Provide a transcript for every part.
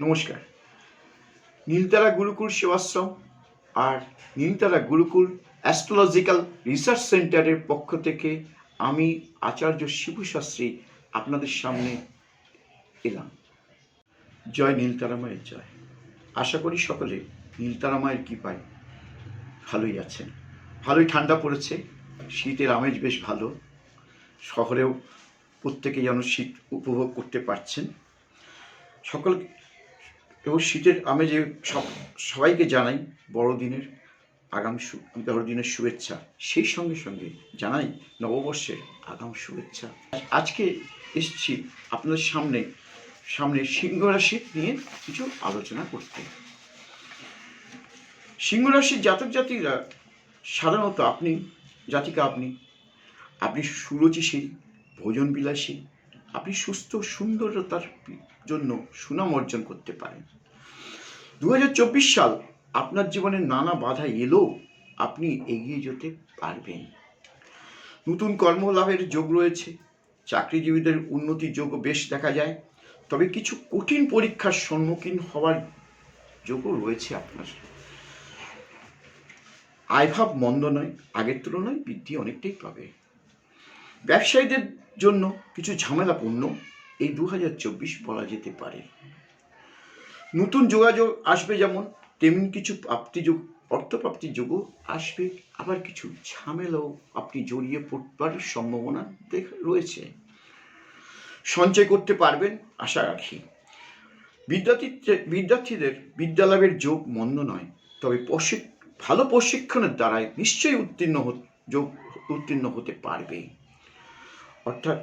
নমস্কার। নীলতারা গুরুকুল সেবাশ্রম আর নীলতারা Gurukul astrological research সেন্টারের পক্ষ থেকে আমি আচার্য শিবু শাস্ত্রী আপনাদের সামনে এলাম। জয় নীলতারা মায়ের জয়। আশা করি সকলে নীলতারা মায়ের কৃপায় ভালোই আছেন। ভালোই ঠান্ডা পড়েছে, শীতের আমেজ বেশ ভালো। শহরেও প্রত্যেকে যেন শীত উপভোগ করতে পারছেন। সকল এবং শীতের আমেজে সবাইকে জানাই বড়দিনের বড়দিনের শুভেচ্ছা। সেই সঙ্গে সঙ্গে জানাই নববর্ষের আগাম শুভেচ্ছা। আজকে এসেছি আপনাদের সামনে সিংহ রাশি নিয়ে কিছু আলোচনা করতে। সিংহ রাশির জাতক জাতিরা সাধারণত আপনি সুরুচিশীল, ভোজন বিলাসী, আপনি সুস্থ সুন্দরতার জন্য সুনাম অর্জন করতে পারেন। 2024 সাল আপনার জীবনে নানা বাধা এলেও আপনি এগিয়ে যেতে পারবেন। নতুন কর্মলাভের যোগ রয়েছে, চাকরিজীবীদের উন্নতির যোগও বেশ দেখা যায়। তবে কিছু কঠিন পরীক্ষার সম্মুখীন হওয়ার যোগও রয়েছে আপনার। আয়ভাব মন্দ নয়, আগের তুলনায় বৃদ্ধি অনেকটাই পাবে। ব্যবসায়ীদের জন্য কিছু ঝামেলাপূর্ণ এই 2024 বলা যেতে পারে। নতুন যোগাযোগ আসবে যেমন, তেমনি কিছু অর্থপ্রাপ্তির যোগও আসবে। আবার কিছু ঝামেলাও আপনি জড়িয়ে পড়বার সম্ভাবনা রয়েছে। সঞ্চয় করতে পারবেন আশা রাখি। বিদ্যার্থীদের বিদ্যালাভের যোগ মন্দ নয়, তবে ভালো প্রশিক্ষণের দ্বারাই নিশ্চয়ই উত্তীর্ণ হতে পারবে। অর্থাৎ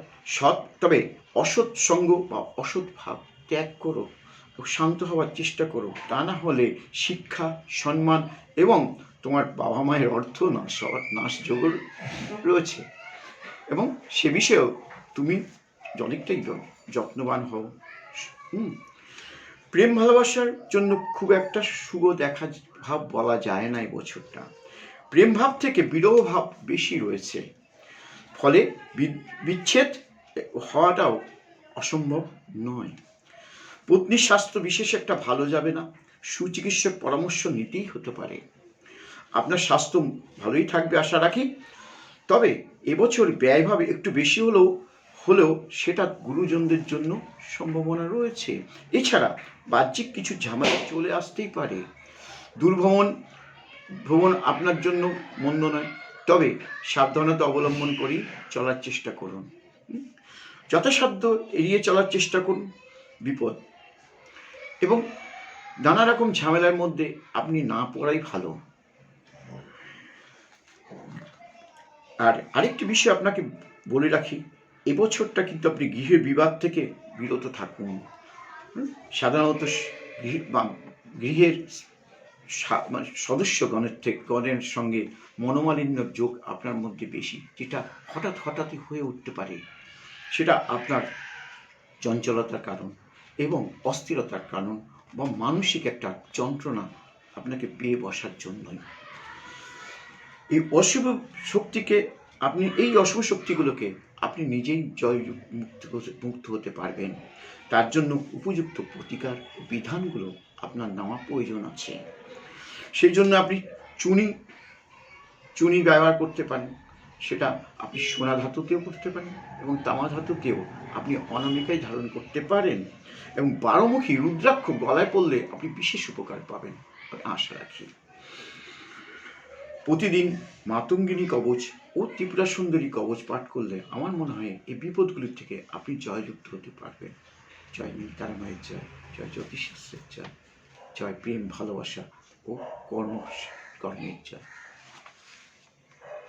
তবে অসৎ সঙ্গ বা অসৎ ভাব ত্যাগ করো, শান্ত হওয়ার চেষ্টা করো। তা না হলে শিক্ষা, সম্মান এবং তোমার বাবা মায়ের অর্থ নাশ যোগ রয়েছে, এবং সে বিষয়েও তুমি অনেকটাই যত্নবান হও। প্রেম ভালোবাসার জন্য খুব একটা শুভ দেখা ভাব বলা যায় না এই বছরটা। প্রেম ভাব থেকে বিরহ ভাব বেশি রয়েছে, ফলে বিচ্ছেদ হওয়াটাও অসম্ভব নয়। পত্নীর স্বাস্থ্য বিশেষ একটা ভালো যাবে না, সুচিকিৎসক পরামর্শ নিতেই হতে পারে। আপনার স্বাস্থ্য ভালোই থাকবে আশা রাখি। তবে এবছর ব্যয়ভাবে একটু বেশি হলেও সেটা গুরুজনদের জন্য সম্ভাবনা রয়েছে। এছাড়া বাহ্যিক কিছু ঝামেলা চলে আসতেই পারে। ভ্রমণ আপনার জন্য মন্দ নয়, তবে সাবধানতা অবলম্বন করেই চলার চেষ্টা করুন। যথাসাধ্য এড়িয়ে চলার চেষ্টা করুন বিপদ, এবং নানা রকম ঝামেলার মধ্যে আপনি না পড়াই ভালো। আর আরেকটি বিষয় আপনাকে বলে রাখি, এবছরটা কিন্তু আপনি গৃহের বিবাদ থেকে বিরত থাকুন। সাধারণত গৃহের সদস্যগণের সঙ্গে মনোমালিন্য যোগ আপনার মধ্যে বেশি, যেটা হঠাৎই হয়ে উঠতে পারে। সেটা আপনার চঞ্চলতার কারণ এবং অস্থিরতার কারণ, বা মানসিক একটা যন্ত্রণা আপনাকে পেয়ে বসার জন্যই। এই অশুভ শক্তিগুলোকে আপনি নিজেই মুক্ত হতে পারবেন। তার জন্য উপযুক্ত প্রতিকার বিধানগুলো আপনার নেওয়া প্রয়োজন আছে। সেই জন্য আপনি চুনি ব্যবহার করতে পারেন। সেটা আপনি সোনা ধাতুতেও করতে পারেন এবং তামা ধাতুতেও আপনি অনামিকায় ধারণ করতে পারেন, এবং 12মুখী রুদ্রাক্ষ গলায় পড়লে আপনি বিশেষ উপকার পাবেন আশা রাখি। প্রতিদিন মাতঙ্গিনী কবচ ও ত্রিপুরা সুন্দরী কবচ পাঠ করলে আমার মনে হয় এই বিপদগুলির থেকে আপনি জয়যুক্ত হতে পারবেন। জয় নীলতারা মায়ের জয়, জয় জ্যোতিষশাস্ত্রের জয়, জয় প্রেম ভালোবাসা ও কর্মের জয়।